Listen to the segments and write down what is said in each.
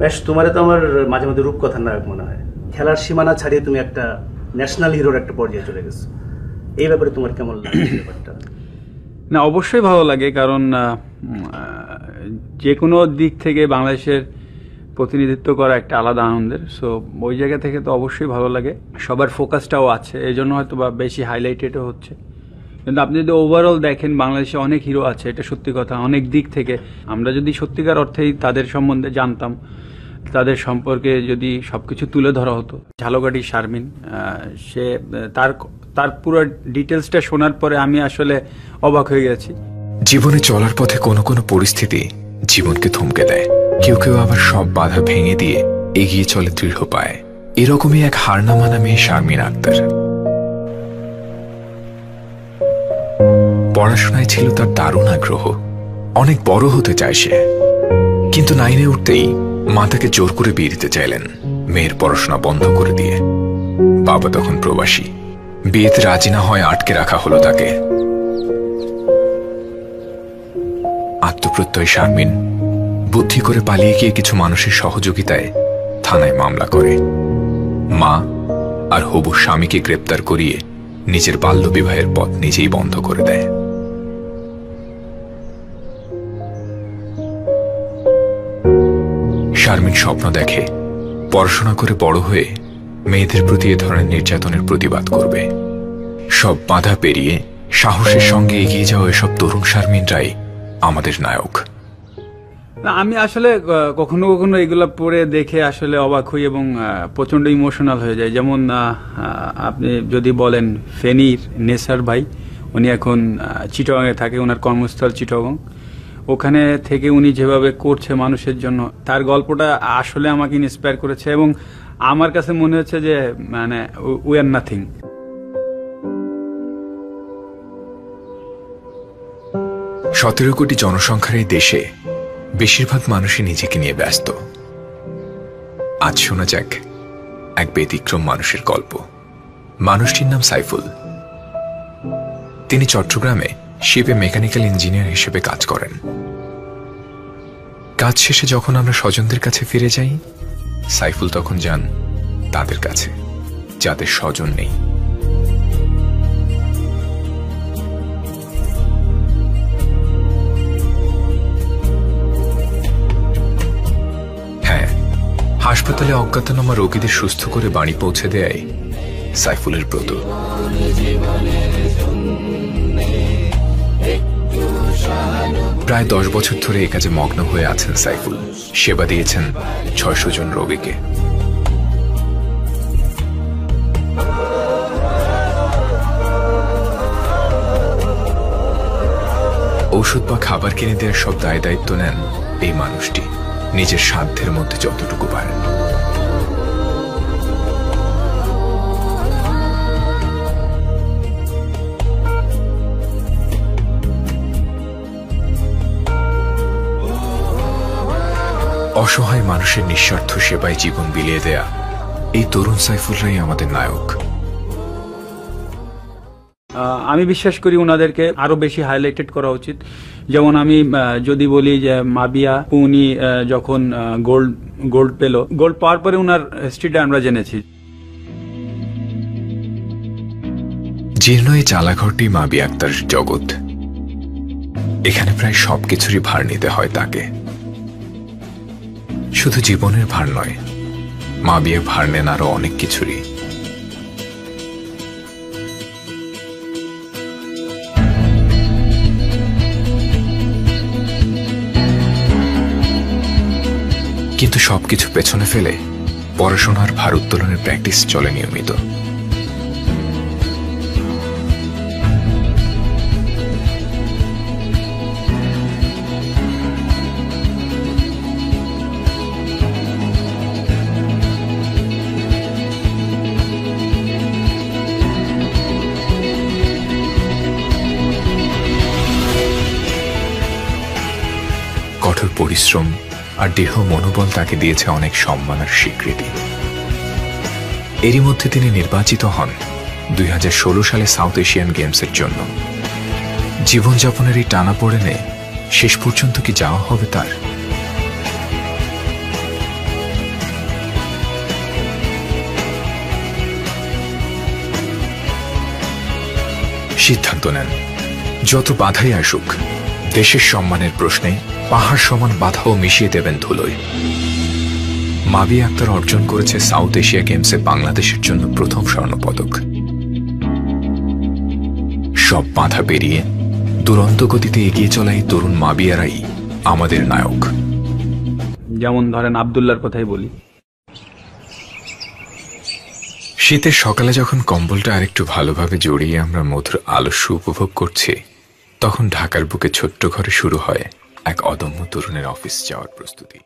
বেশ, তোমারে তো আমার মাঝে মধ্যে রূপকথার নায়ক মনে হয়। খেলার সীমানা ছাড়িয়ে তুমি একটা ন্যাশনাল হিরোর একটা পর্যায়ে চলে গেছো। এই ব্যাপারে তোমার কেমন লাগে ব্যাপারটা? না, অবশ্যই ভালো লাগে, কারণ যে কোনো দিক থেকে বাংলাদেশের প্রতিনিধিত্ব করা একটা আলাদা আনন্দের। সো ওই জায়গা থেকে তো অবশ্যই ভালো লাগে। সবার ফোকাসটাও আছে, এই জন্য হয়তো বা বেশি হাইলাইটেডও হচ্ছে। কিন্তু আপনি যদি ওভারঅল দেখেন, বাংলাদেশে অনেক হিরো আছে, এটা সত্যি কথা। অনেক দিক থেকে আমরা যদি সত্যিকার অর্থেই তাদের সম্বন্ধে জানতাম, তাদের সম্পর্কে যদি সবকিছু তুলে ধরা হতো। ঝালকাঠি শারমিন, সে তার পুরো ডিটেলসটা শোনার পরে আমি আসলে অবাক হয়ে গেছি। জীবনে চলার পথে কোনো কোনো পরিস্থিতি জীবনকে থমকে দেয়, কেউ কেউ আবার সব বাধা ভেঙে দিয়ে এগিয়ে চলে দৃঢ় পায়। এরকমই এক হার না মানা মেয়ে শারমিন আক্তার। পড়াশোনায় ছিল তার দারুণ আগ্রহ, অনেক বড় হতে চায় সে। কিন্তু 9-এ উঠতেই মা তাকে জোর করে বিয়ে দিতে চাইলেন, মেয়ের পড়াশোনা বন্ধ করে দিয়ে। বাবা তখন প্রবাসী, বিয়েতে রাজি না হয় আটকে রাখা হলো তাকে। আত্মপ্রত্যয় শারমিন বুদ্ধি করে পালিয়ে গিয়ে কিছু মানুষের সহযোগিতায় থানায় মামলা করে। মা আর হবু স্বামীকে গ্রেপ্তার করিয়ে নিজের বাল্যবিবাহের পথ নিজেই বন্ধ করে দেয়। শারমিন স্বপ্ন দেখে পড়াশোনা করে বড় হয়ে মেয়েদের প্রতি এ ধরনের নির্যাতনের প্রতিবাদ করবে। সব বাধা পেরিয়ে সাহসের সঙ্গে এগিয়ে যাওয়া এসব তরুণ শারমিনরাই আমাদের নায়ক। আমি আসলে কখনো কখনো এগুলা পড়ে দেখে আসলে অবাক হই এবং প্রচন্ড ইমোশনাল হয়ে যায়। যেমন আপনি যদি বলেন ফেনীর নেসার ভাই, উনি এখন চিটাগাংয়ে থাকে, ওনার কর্মস্থল চিটাগাং। ওখানে থেকে উনি যেভাবে করছে মানুষের জন্য, তার গল্পটা আসলে আমাকে ইন্সপায়ার করেছে এবং আমার কাছে মনে হচ্ছে যে মানে উই আর নাথিং। 17 কোটি জনসংখ্যার এই দেশে বেশিরভাগ মানুষই নিজেকে নিয়ে ব্যস্ত। আজ শোনা যাক এক ব্যতিক্রম মানুষের গল্প। মানুষটির নাম সাইফুল। তিনি চট্টগ্রামে শিপে মেকানিক্যাল ইঞ্জিনিয়ার হিসেবে কাজ করেন। কাজ শেষে যখন আমরা স্বজনদের কাছে ফিরে যাই, সাইফুল তখন যান তাদের কাছে যাদের স্বজন নেই। হ্যাঁ, হাসপাতালে অজ্ঞাতনামা রোগীদের সুস্থ করে বাড়ি পৌঁছে দেয় সাইফুলের ব্রত। প্রায় 10 বছর ধরে এই কাজে মগ্ন হয়ে আছেন সাইফুল। সেবা দিয়েছেন 600 জন রোগীকে। ঔষধ বা খাবার কিনে দেওয়ার সব দায় দায়িত্ব নেন এই মানুষটি, নিজের সাধ্যের মধ্যে যতটুকু পারেন। অসহায় মানুষের নিঃস্বার্থ সেবায় জীবন বিলিয়ে দেয়া এই তরুণ সাইফুলরাই আমাদের নায়ক। আমি বিশ্বাস করি ওনাদেরকে আরো বেশি হাইলাইটেড করা উচিত। যেমন আমি যদি বলি যে মাবিয়া, উনি যখন গোল্ড পেল, গোল্ড পাওয়ার পরে ওনার হিস্ট্রিটা আমরা জেনেছি। জীর্ণ এই চালাঘরটি মাবিয়া আক্তার জগৎ। এখানে প্রায় সবকিছুরই ভার নিতে হয় তাকে। শুধু জীবনের ভার নয়, মাবিয়া ভার নেন আরো অনেক কিছুরই। কিন্তু সবকিছু পেছনে ফেলে পড়াশোনার ভার উত্তোলনের প্র্যাকটিস চলে নিয়মিত। কঠোর পরিশ্রম আর দৃঢ় মনোবল তাকে দিয়েছে অনেক সম্মান আর স্বীকৃতি। এরই মধ্যে তিনি নির্বাচিত হন 2016 সালে সাউথ এশিয়ান গেমসের জন্য। জীবনযাপনের এই টানাপোড়েনে শেষ পর্যন্ত কি যাওয়া হবে তার? সিদ্ধান্ত নেন যত বাধাই আসুক দেশের সম্মানের প্রশ্নে পাহাড় সমান বাধাও মিশিয়ে দেবেন ধুলোয়। মাবিয়া আক্তার অর্জন করেছে সাউথ এশিয়া গেমসে বাংলাদেশের জন্য প্রথম স্বর্ণপদক। সব বাধা পেরিয়ে দুরন্ত গতিতে এগিয়ে চলা এই তরুণ মাবিয়ারাই আমাদের নায়ক। যেমন ধরেন আব্দুল্লাহর কথাই বলি, শীতের সকালে যখন কম্বলটা আরেকটু ভালোভাবে জড়িয়ে আমরা মধুর আলস্য উপভোগ করছি, তখন ঢাকার বুকে ছোট্ট ঘরে শুরু হয় এক অদম্য তরুণের অফিস যাওয়ার প্রস্তুতি।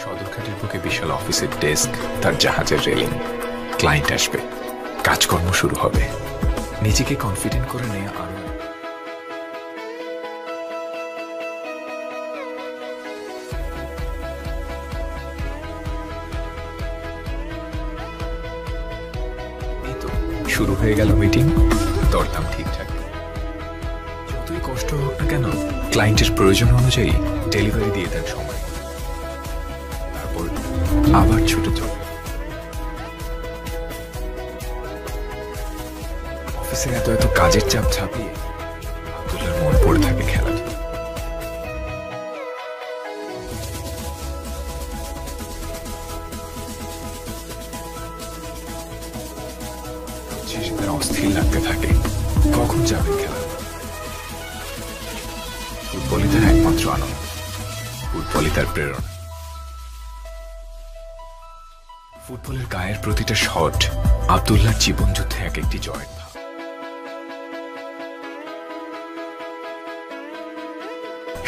সদরঘাটের বুকে বিশাল অফিসের ডেস্ক, তার জাহাজের রেলিং, ক্লায়েন্ট আসবে, কাজকর্ম শুরু হবে। নিজেকে কনফিডেন্ট করে নেওয়া আরো শুরু হয়ে গেল মিটিং। দরদাম ঠিকঠাক, যতই কষ্ট হোক না কেন ক্লায়েন্টের প্রয়োজন অনুযায়ী ডেলিভারি দিয়ে দেন সময়। তারপর আবার ছুটে চল অফিসে এত এত কাজের চাপ ছাপিয়ে আব্দুল্লাহর মন পড়ে থাকে খেলাধুলা। অস্থির লাগতে থাকে কখন যাবেন খেলা। ফুটবলই তার একমাত্র আনন্দ, ফুটবলই তার প্রেরণা। ফুটবলের গায়ের প্রতিটা শট আব্দুল্লাহর জীবন যুদ্ধে এক একটি জয়ের ভাব।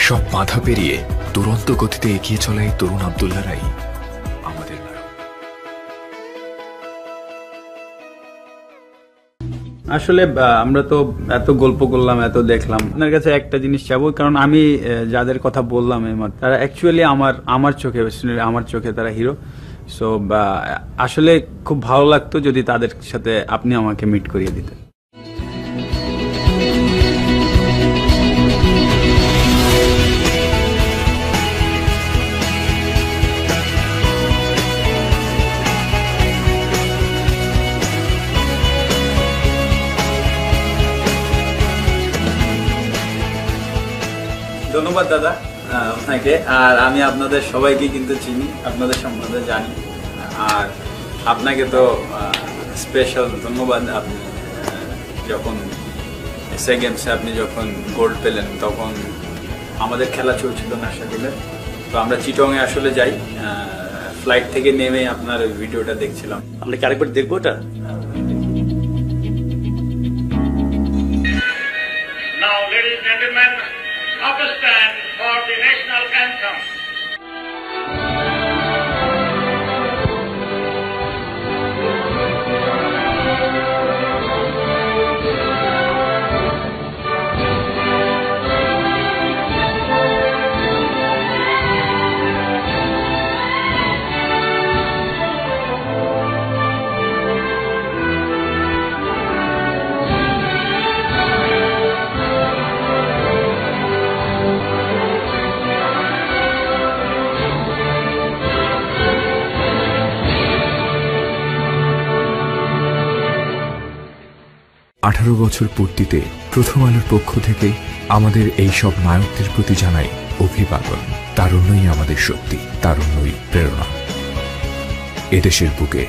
সব বাধা পেরিয়ে দুরন্ত গতিতে এগিয়ে চলা এই তরুণ আব্দুল্লাহরাই আমাদের নায়ক। আসলে আমরা তো এত গল্প করলাম, এত দেখলাম, আপনার কাছে একটা জিনিস চাবো, কারণ আমি যাদের কথা বললাম এইমাত্র তারা অ্যাকচুয়ালি আমার চোখে তারা হিরো। সো আসলে খুব ভালো লাগতো যদি তাদের সাথে আপনি আমাকে মিট করিয়ে দিতেন। ধন্যবাদ দাদা আপনাকে। আর আমি আপনাদের সবাইকে কিন্তু চিনি, আপনাদের সম্বন্ধে জানি। আর আপনাকে তো স্পেশাল ধন্যবাদ। আপনি যখন এসএ গেমসে আপনি যখন গোল্ড পেলেন তখন আমাদের খেলা চলছিল নাশাদিলে। তো আমরা চিটংয়ে আসলে যাই, ফ্লাইট থেকে নেমে আপনার ওই ভিডিওটা দেখছিলাম। আমরা কি আরেকবার দেখবো ওটা? Now, ladies and gentlemen, Pakistan for the national anthem. আঠারো বছর পূর্তিতে প্রথম আলোর পক্ষ থেকে আমাদের এই সব নায়কদের প্রতি জানাই অভিবাদন। তারুণ্যই আমাদের শক্তি, তারুণ্যই প্রেরণা। এদেশের বুকে